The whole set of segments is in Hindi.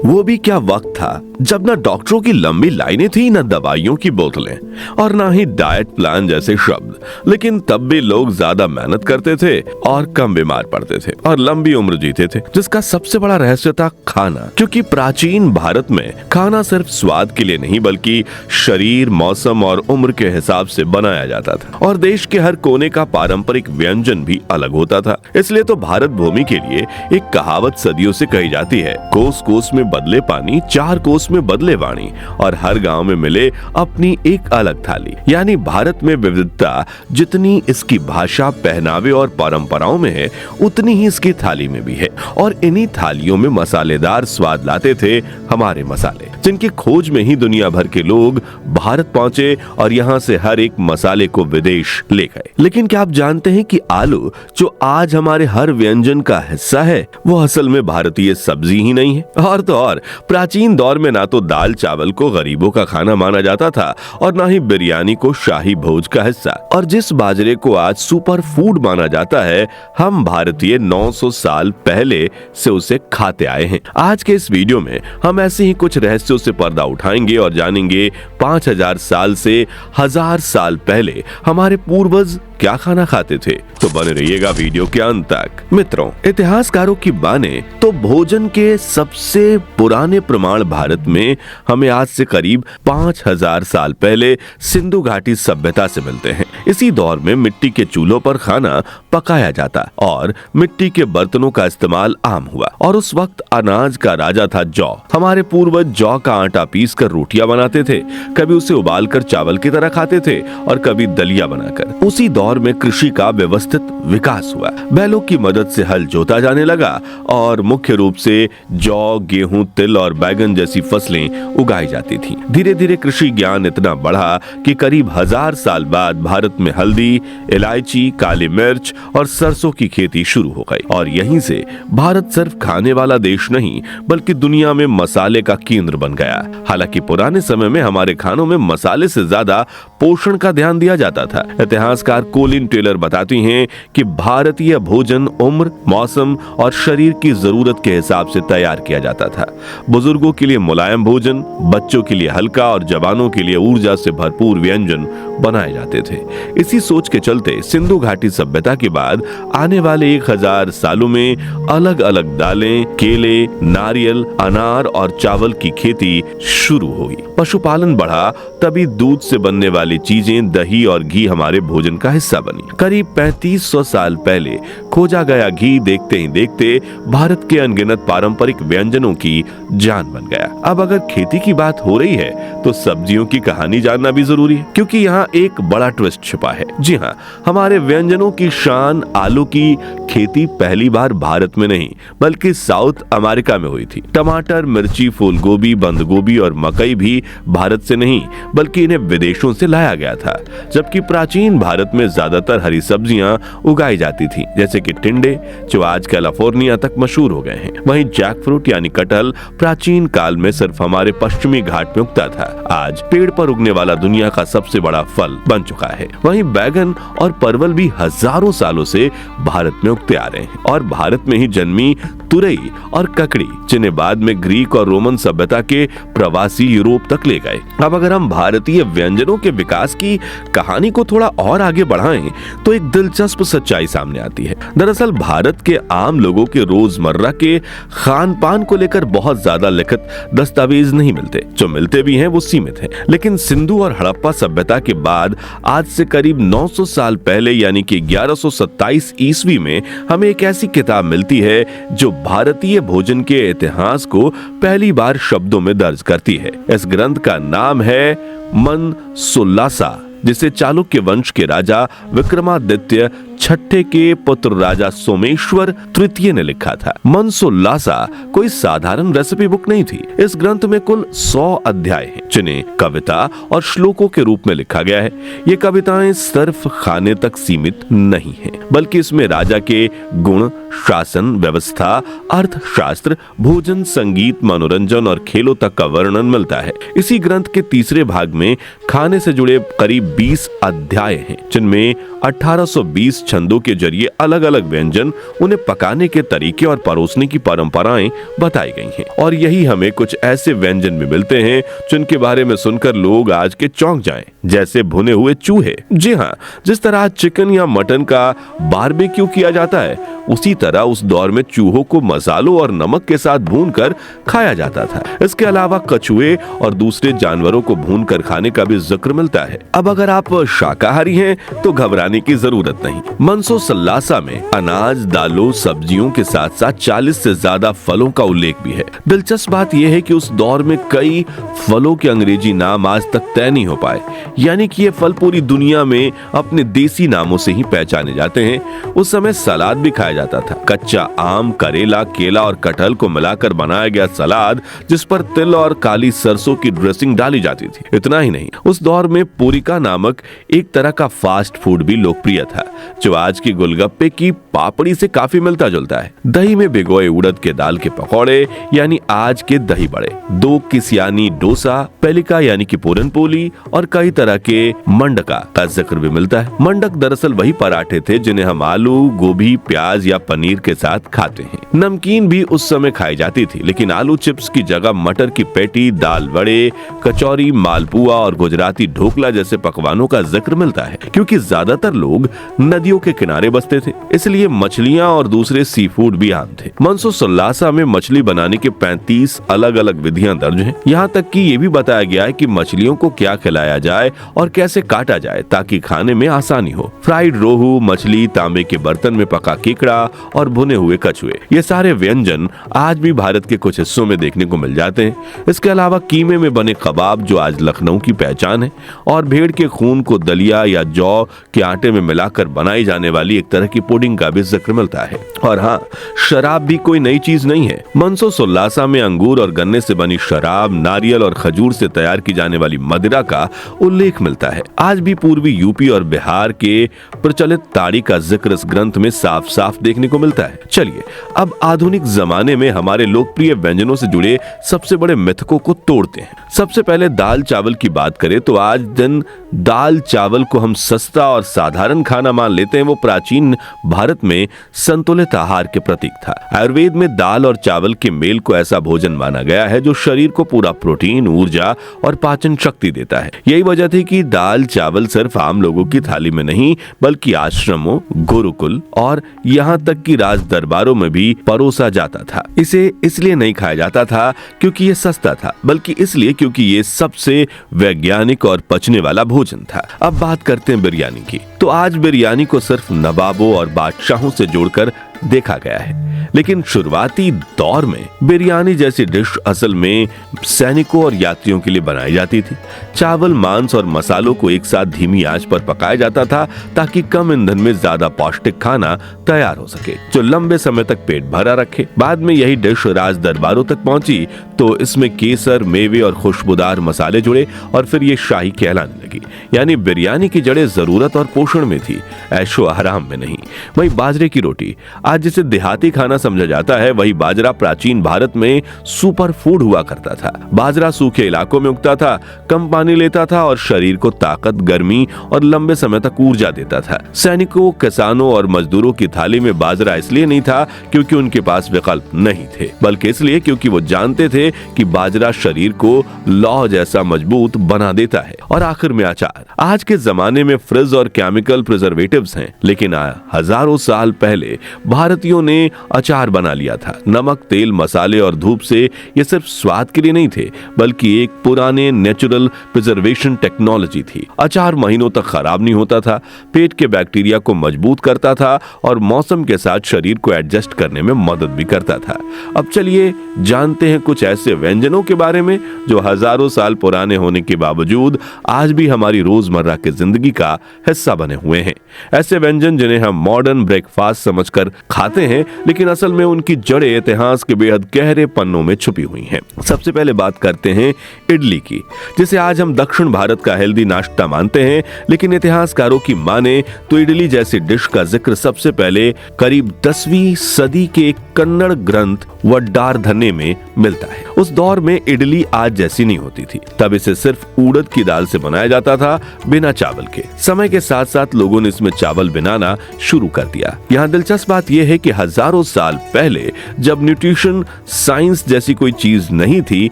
वो भी क्या वक्त था जब न डॉक्टरों की लंबी लाइनें थी, न दवाइयों की बोतलें और ना ही डाइट प्लान जैसे शब्द। लेकिन तब भी लोग ज्यादा मेहनत करते थे और कम बीमार पड़ते थे और लंबी उम्र जीते थे, जिसका सबसे बड़ा रहस्य था खाना। क्योंकि प्राचीन भारत में खाना सिर्फ स्वाद के लिए नहीं बल्कि शरीर, मौसम और उम्र के हिसाब से बनाया जाता था और देश के हर कोने का पारंपरिक व्यंजन भी अलग होता था। इसलिए तो भारत भूमि के लिए एक कहावत सदियों से कही जाती है, कोस कोस में बदले पानी, चार कोस में बदले वाणी, और हर गांव में मिले अपनी एक अलग थाली। यानी भारत में विविधता जितनी इसकी भाषा, पहनावे और परंपराओं में है, उतनी ही इसकी थाली में भी है। और इन्हीं थालियों में मसालेदार स्वाद लाते थे हमारे मसाले, जिनकी खोज में ही दुनिया भर के लोग भारत पहुंचे और यहाँ से हर एक मसाले को विदेश ले गए। लेकिन क्या आप जानते हैं कि आलू, जो आज हमारे हर व्यंजन का हिस्सा है, वो असल में भारतीय सब्जी ही नहीं है। और तो और प्राचीन दौर में ना तो दाल चावल को गरीबों का खाना माना जाता था और ना ही बिरयानी को शाही भोज का हिस्सा। और जिस बाजरे को आज सुपर फूड माना जाता है, हम भारतीय 900 साल पहले से उसे खाते आए हैं। आज के इस वीडियो में हम ऐसे ही कुछ रहस्यों से पर्दा उठाएंगे और जानेंगे 5000 साल से 1000 साल पहले हमारे पूर्वज क्या खाना खाते थे। तो बने रहिएगा वीडियो के अंत तक। मित्रों, इतिहासकारों की माने तो भोजन के सबसे पुराने प्रमाण भारत में हमें आज से करीब 5000 साल पहले सिंधु घाटी सभ्यता से मिलते हैं। इसी दौर में मिट्टी के चूल्हों पर खाना पकाया जाता और मिट्टी के बर्तनों का इस्तेमाल आम हुआ। और उस वक्त अनाज का राजा था जौ। हमारे पूर्वज जौ का आटा पीस कर रोटियां बनाते थे, कभी उसे उबालकर चावल की तरह खाते थे और कभी दलिया बनाकर। उसी दौर में कृषि का व्यवस्थित विकास हुआ। बैलों की मदद से हल जोता जाने लगा और मुख्य रूप से जौ, गेहूं, तिल और बैगन जैसी फसलें उगाई जाती थीं। धीरे धीरे कृषि ज्ञान इतना बढ़ा कि करीब 1000 साल बाद भारत में हल्दी, इलायची, काली मिर्च और सरसों की खेती शुरू हो गई। और यहीं से भारत सिर्फ खाने वाला देश नहीं बल्कि दुनिया में मसाले का केंद्र बन गया। हालांकि पुराने समय में हमारे खानों में मसाले से ज्यादा पोषण का ध्यान दिया जाता था। इतिहासकार कोलिन टेलर बताती हैं कि भारतीय भोजन उम्र, मौसम और शरीर की जरूरत के हिसाब से तैयार किया जाता था। बुजुर्गों के लिए मुलायम भोजन, बच्चों के लिए हल्का और जवानों के लिए ऊर्जा से भरपूर व्यंजन बनाए जाते थे। इसी सोच के चलते सिंधु घाटी सभ्यता के बाद आने वाले 1000 सालों में अलग अलग दालें, केले, नारियल, अनार और चावल की खेती शुरू हुई। पशुपालन बढ़ा, तभी दूध से बनने वाली चीजें, दही और घी हमारे भोजन का हिस्सा बनी। करीब 3500 साल पहले खोजा गया घी देखते ही देखते भारत के अनगिनत पारंपरिक व्यंजनों की जान बन गया। अब अगर खेती की बात हो रही है तो सब्जियों की कहानी जानना भी जरूरी है, क्योंकि यहाँ एक बड़ा ट्विस्ट छिपा है। जी हाँ, हमारे व्यंजनों की शान आलू की खेती पहली बार भारत में नहीं बल्कि साउथ अमेरिका में हुई थी। टमाटर, मिर्ची, फूल गोभी, बंद गोभी और मकई भी भारत से नहीं बल्कि इन्हें विदेशों से लाया गया था। जबकि प्राचीन भारत में ज्यादातर हरी सब्जियां उगाई जाती थी, जैसे कि टिंडे, जो आज कैलिफोर्निया तक मशहूर हो गए हैं। वहीं जैक फ्रूट यानी कटहल प्राचीन काल में सिर्फ हमारे पश्चिमी घाट में उगता था, आज पेड़ पर उगने वाला दुनिया का सबसे बड़ा फल बन चुका है। वहीं बैगन और परवल भी हजारों सालों से भारत में उगते आ रहे हैं। और भारत में ही जन्मी तुरई और ककड़ी, जिन्हें बाद में ग्रीक और रोमन सभ्यता के प्रवासी यूरोप तक ले गए। अब अगर हम भारतीय व्यंजनों के विकास की कहानी को थोड़ा और आगे बढ़ाएं तो एक दिलचस्प सच्चाई सामने आती है। दरअसल भारत के आम लोगों के रोजमर्रा के खान पान को लेकर बहुत ज्यादा लिखित दस्तावेज नहीं मिलते, जो मिलते भी हैं वो सीमित हैं। लेकिन सिंधु और हड़प्पा सभ्यता के बाद आज से करीब 900 साल पहले यानी कि 1127 ईस्वी में हमें एक ऐसी किताब मिलती है जो भारतीय भोजन के इतिहास को पहली बार शब्दों में दर्ज करती है। इस ग्रंथ का नाम है मनसोल्लासा, जिसे चालुक्य वंश के राजा विक्रमादित्य छठे के पुत्र राजा सोमेश्वर तृतीय ने लिखा था। मनसोल्लासा कोई साधारण रेसिपी बुक नहीं थी। इस ग्रंथ में कुल 100 अध्याय हैं, जिन्हें कविता और श्लोकों के रूप में लिखा गया है। ये कविताएं सिर्फ खाने तक सीमित नहीं हैं, बल्कि इसमें राजा के गुण, शासन व्यवस्था, अर्थशास्त्र, भोजन, संगीत, मनोरंजन और खेलों तक का वर्णन मिलता है। इसी ग्रंथ के तीसरे भाग में खाने से जुड़े करीब 20 अध्याय हैं, जिनमें 1820 छंदों के जरिए अलग अलग व्यंजन, उन्हें पकाने के तरीके और परोसने की परंपराएं बताई गई हैं। और यही हमें कुछ ऐसे व्यंजन भी मिलते हैं जिनके बारे में सुनकर लोग आज के चौंक जाएं, जैसे भुने हुए चूहे। जी हाँ, जिस तरह चिकन या मटन का बारबेक्यू किया जाता है, उसी तरह उस दौर में चूहों को मसालों और नमक के साथ भूनकर खाया जाता था। इसके अलावा कछुए और दूसरे जानवरों को भूनकर खाने का भी जिक्र मिलता है। अब अगर आप शाकाहारी हैं तो घबराने की जरूरत नहीं। मंसो सल्लासा में अनाज, दालों, सब्जियों के साथ साथ 40 से ज्यादा फलों का उल्लेख भी है। दिलचस्प बात यह है कि उस दौर में कई फलों के अंग्रेजी नाम आज तक तय नहीं हो पाए, यानी कि ये फल पूरी दुनिया में अपने देसी नामों से ही पहचाने जाते हैं। उस समय सलाद भी खाया जाता था। कच्चा आम, करेला, केला और कटहल को मिलाकर बनाया गया सलाद, जिस पर तिल और काली सरसों की ड्रेसिंग डाली जाती थी। इतना ही नहीं, उस दौर में पूरिका नामक एक तरह का फास्ट फूड भी लोकप्रिय था, जो आज की गोलगप्पे की पापड़ी से काफी मिलता जुलता है। दही में भिगोए उड़द के दाल के पकौड़े यानी आज के दही बड़े, दो किस यानी डोसा, पेलिका यानी कि पूरन पोली और कई तरह के मंडका का जिक्र भी मिलता है। मंडक दरअसल वही पराठे थे जिन्हें हम आलू, गोभी, प्याज या पनीर के साथ खाते हैं। नमकीन भी उस समय खाई जाती थी, लेकिन आलू चिप्स की जगह मटर की पेटी, दाल बड़े, कचौरी, मालपुआ और गुजराती ढोकला जैसे पकवानों का जिक्र मिलता है। क्योंकि ज्यादातर लोग नदियों के किनारे बसते थे, इसलिए मछलियां और दूसरे सी फूड भी आम थे। मंसो सल्लासा में मछली बनाने के 35 अलग अलग विधियां दर्ज हैं। यहाँ तक कि ये भी बताया गया है कि मछलियों को क्या खिलाया जाए और कैसे काटा जाए ताकि खाने में आसानी हो। फ्राइड रोहू मछली, तांबे के बर्तन में पका केकड़ा और भुने हुए कछुए, ये सारे व्यंजन आज भी भारत के कुछ हिस्सों में देखने को मिल जाते हैं। इसके अलावा कीमे में बने कबाब, जो आज लखनऊ की पहचान है, और भेड़ के खून को दलिया या जौ के आटे में मिलाकर बनाई जाने वाली एक तरह की पुडिंग का भी जिक्र मिलता है। और हाँ, शराब भी कोई नई चीज नहीं है। मंसो सल्लासा में अंगूर और गन्ने से बनी शराब, नारियल और खजूर से तैयार की जाने वाली मदिरा का उल्लेख मिलता है। आज भी पूर्वी यूपी और बिहार के प्रचलित ताड़ी का जिक्र इस ग्रंथ में साफ साफ देखने को मिलता है। चलिए अब आधुनिक जमाने में हमारे लोकप्रिय व्यंजनों से जुड़े सबसे बड़े मिथकों को तोड़ते हैं। सबसे पहले दाल चावल की बात करें तो आज दिन दाल चावल को हम सस्ता और साधारण खाना मान लेते हैं। वो प्राचीन भारत में संतुलित आहार के प्रतीक था। आयुर्वेद में दाल और चावल के मेल को ऐसा भोजन माना गया है जो शरीर को पूरा प्रोटीन, ऊर्जा और पाचन शक्ति देता है। यही वजह थी कि दाल चावल सिर्फ आम लोगों की थाली में नहीं, बल्कि आश्रमों, गुरुकुल और यहाँ तक कि राज दरबारों में भी परोसा जाता था। इसे इसलिए नहीं खाया जाता था क्योंकि ये सस्ता था, बल्कि इसलिए क्योंकि ये सबसे वैज्ञानिक और पचने वाला भोजन था। अब बात करते हैं बिरयानी की। तो आज बिरयानी को सिर्फ नवाबों और बादशाहों से जोड़कर देखा गया है, लेकिन शुरुआती दौर में बिरयानी जैसी डिश असल में सैनिकों और यात्रियों के लिए बनाई जाती थी। चावल, मांस और मसालों को एक साथ धीमी आंच पर पकाया जाता था ताकि कम ईंधन में ज्यादा पौष्टिक खाना तैयार हो सके, जो लंबे समय तक पेट भरा रखे। बाद में यही डिश राज दरबारों तक पहुंची तो इसमें केसर, मेवे और खुशबूदार मसाले जुड़े और फिर ये शाही कहलाने लगी। यानी बिरयानी की जड़ें जरूरत और पोषण में थी, ऐशो आराम में नहीं। वही बाजरे की रोटी, आज जिसे देहाती खाना समझा जाता है, वही बाजरा प्राचीन भारत में सुपर फूड हुआ करता था। बाजरा सूखे इलाकों में उगता था, कम पानी लेता था और शरीर को ताकत, गर्मी और लंबे समय तक ऊर्जा देता था। सैनिकों, किसानों और मजदूरों की थाली में बाजरा इसलिए नहीं था क्योंकि उनके पास विकल्प नहीं थे, बल्कि इसलिए क्योंकि वो जानते थे कि बाजरा शरीर को लौह जैसा मजबूत बना देता है। और आखिर में अचार। आज के जमाने में फ्रिज और केमिकल प्रिजर्वेटिव्स हैं, लेकिन हजारों साल पहले भारतीयों ने अचार बना लिया था। नमक, तेल, मसाले और धूप से ये सिर्फ स्वाद के लिए नहीं थे, बल्कि एक पुराने नेचुरल प्रिजर्वेशन टेक्नोलॉजी थी। अचार महीनों तक खराब नहीं होता था, पेट के बैक्टीरिया को मजबूत करता था और मौसम के साथ शरीर को एडजस्ट करने में मदद भी करता था। अब चलिए जानते हैं कुछ ऐसे व्यंजनों के बारे में जो हजारों साल पुराने होने के बावजूद आज भी हमारी रोजमर्रा की जिंदगी का हिस्सा बने हुए हैं। ऐसे व्यंजन जिन्हें हम मॉडर्न ब्रेकफास्ट समझकर खाते हैं, लेकिन असल में उनकी जड़ें इतिहास के बेहद गहरे पन्नों में छुपी हुई हैं। सबसे पहले बात करते हैं इडली की, जिसे आज हम दक्षिण भारत का हेल्दी नाश्ता मानते हैं, लेकिन इतिहासकारों की माने तो इडली जैसी डिश का जिक्र सबसे पहले करीब 10वीं सदी के एक कन्नड़ ग्रंथ वड्डारधने में मिलता है। उस दौर में इडली आज जैसी नहीं होती थी। तब इसे सिर्फ उड़द की दाल से बनाया जाता था, बिना चावल के। समय के साथ साथ लोगों ने इसमें चावल बनाना शुरू कर दिया। यहाँ दिलचस्प बात यह है कि हजारों साल पहले जब न्यूट्रिशन साइंस जैसी कोई चीज नहीं थी,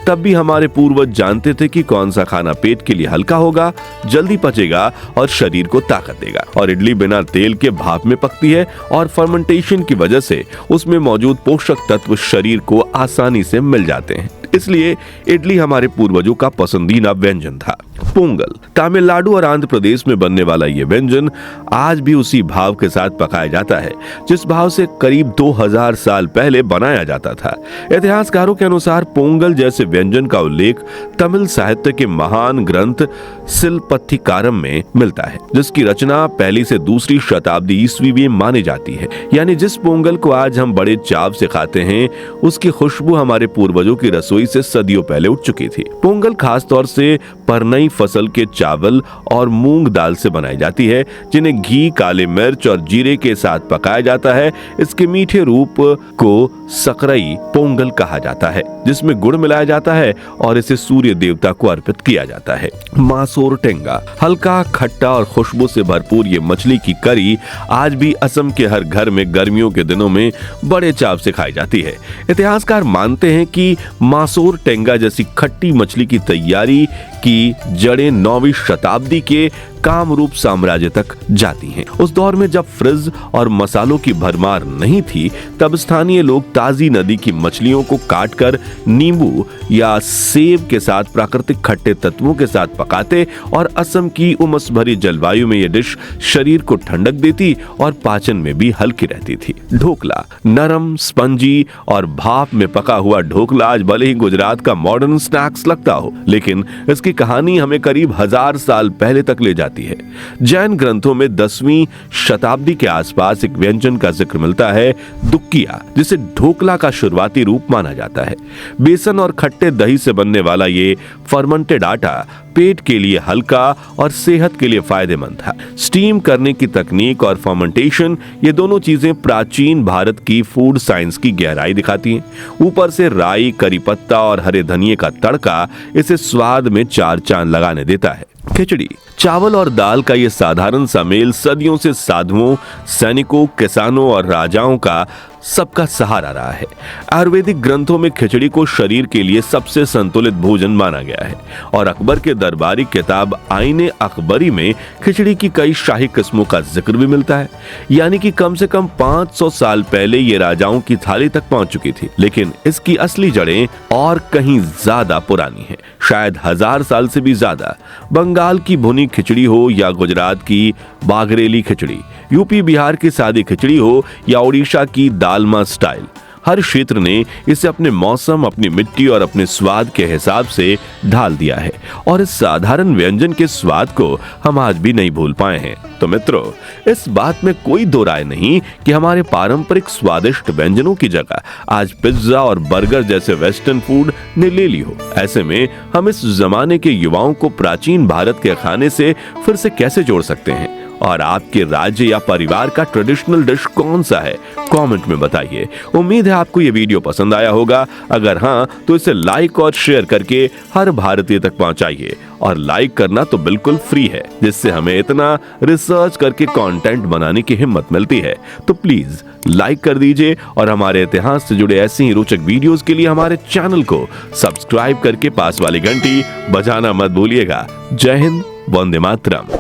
तब भी हमारे पूर्वज जानते थे कि कौन सा खाना पेट के लिए हल्का होगा, जल्दी पचेगा और शरीर को ताकत देगा। और इडली बिना तेल के भाप में पकती है और फर्मेंटेशन की वजह से उसमें मौजूद पोषक तत्व शरीर को आसानी से मिल जाते हैं। इसलिए इडली हमारे पूर्वजों का पसंदीदा व्यंजन था। पोंगल तमिलनाडु और आंध्र प्रदेश में बनने वाला यह व्यंजन आज भी उसी भाव के साथ पकाया जाता है जिस भाव से करीब 2000 साल पहले बनाया जाता था। इतिहासकारों के अनुसार पोंगल जैसे व्यंजन का उल्लेख तमिल साहित्य के महान ग्रंथ सिलपत्थिकारम में मिलता है, जिसकी रचना पहली से दूसरी शताब्दी ईस्वी में मानी जाती है। यानी जिस पोंगल को आज हम बड़े चाव से खाते हैं, उसकी खुशबू हमारे पूर्वजों की रसोई से सदियों पहले उठ चुकी थी। पोंगल खास तौर से परनई फसल के चावल और मूंग दाल से बनाई जाती है, जिन्हें घी, काले मिर्च और जीरे के साथ पकाया जाता है। इसके मीठे रूप को सकरई पोंगल कहा जाता है, जिसमें गुड़ मिलाया जाता है और इसे सूर्य देवता को अर्पित किया जाता है। मासोर टेंगा हल्का, खट्टा और खुशबू से भरपूर ये मछली की करी आज भी असम के हर घर में गर्मियों के दिनों में बड़े चाव से खाई जाती है। इतिहासकार मानते हैं कि मासोर टेंगा जैसी खट्टी मछली की तैयारी की जड़ें 9वीं शताब्दी के कामरूप साम्राज्य तक जाती हैं। उस दौर में जब फ्रिज और मसालों की भरमार नहीं थी, तब स्थानीय लोग ताजी नदी की मछलियों को काटकर नींबू या सेब के साथ प्राकृतिक खट्टे तत्वों के साथ पकाते और असम की उमस भरी जलवायु में यह डिश शरीर को ठंडक देती और पाचन में भी हल्की रहती थी। ढोकला नरम, स्पंजी और भाप में पका हुआ ढोकला आज भले ही गुजरात का मॉडर्न स्नैक्स लगता हो, लेकिन इसकी कहानी हमें करीब 1000 साल पहले तक ले जाती है। जैन ग्रंथों में 10वीं शताब्दी के आसपास एक व्यंजन का जिक्र मिलता है, दुक्किया, जिसे ढोकला का शुरुआती रूप माना जाता है। बेसन और खट्टे दही से बनने वाला ये फर्मेंटेड आटा पेट के लिए हल्का और सेहत के लिए फायदेमंद था। स्टीम करने की तकनीक और फर्मेंटेशन, ये दोनों चीजें प्राचीन भारत की फूड साइंस की गहराई दिखाती हैं। ऊपर से राई, करी पत्ता और हरे धनिये का तड़का इसे स्वाद में 4 चांद लगाने देता है। खिचड़ी चावल और दाल का ये साधारण सा मेल सदियों से साधुओं, सैनिकों, किसानों और राजाओं का सबका सहारा रहा है। आयुर्वेदिक ग्रंथों में खिचड़ी को शरीर के लिए सबसे संतुलित भोजन माना गया है और अकबर के दरबारी किताब आईने अकबरी में खिचड़ी की कई शाही किस्मों का जिक्र भी मिलता है। यानी कि कम से कम 500 साल पहले ये राजाओं की थाली तक पहुंच चुकी थी, लेकिन इसकी असली जड़ें और कहीं ज्यादा पुरानी हैं, शायद 1000 साल से भी ज्यादा। बंगाल की भुनी खिचड़ी हो या गुजरात की बागरेली खिचड़ी, यूपी बिहार की सादी खिचड़ी हो या उड़ीसा की दालमा स्टाइल, हर क्षेत्र ने इसे अपने मौसम, अपनी मिट्टी और अपने स्वाद के हिसाब से ढाल दिया है और इस साधारण व्यंजन के स्वाद को हम आज भी नहीं भूल पाए हैं। तो मित्रों, इस बात में कोई दो राय नहीं कि हमारे पारंपरिक स्वादिष्ट व्यंजनों की जगह आज पिज्जा और बर्गर जैसे वेस्टर्न फूड ने ले ली हो। ऐसे में हम इस जमाने के युवाओं को प्राचीन भारत के खाने से फिर से कैसे जोड़ सकते हैं? और आपके राज्य या परिवार का ट्रेडिशनल डिश कौन सा है? कमेंट में बताइए। उम्मीद है आपको ये वीडियो पसंद आया होगा। अगर हाँ, तो इसे लाइक और शेयर करके हर भारतीय तक पहुंचाइए। और लाइक करना तो बिल्कुल फ्री है, जिससे हमें इतना रिसर्च करके कंटेंट बनाने की हिम्मत मिलती है। तो प्लीज लाइक कर दीजिए और हमारे इतिहास से जुड़े ऐसे ही रोचक वीडियोस के लिए हमारे चैनल को सब्सक्राइब करके पास वाली घंटी बजाना मत भूलिएगा। जय हिंद, वंदे मातरम।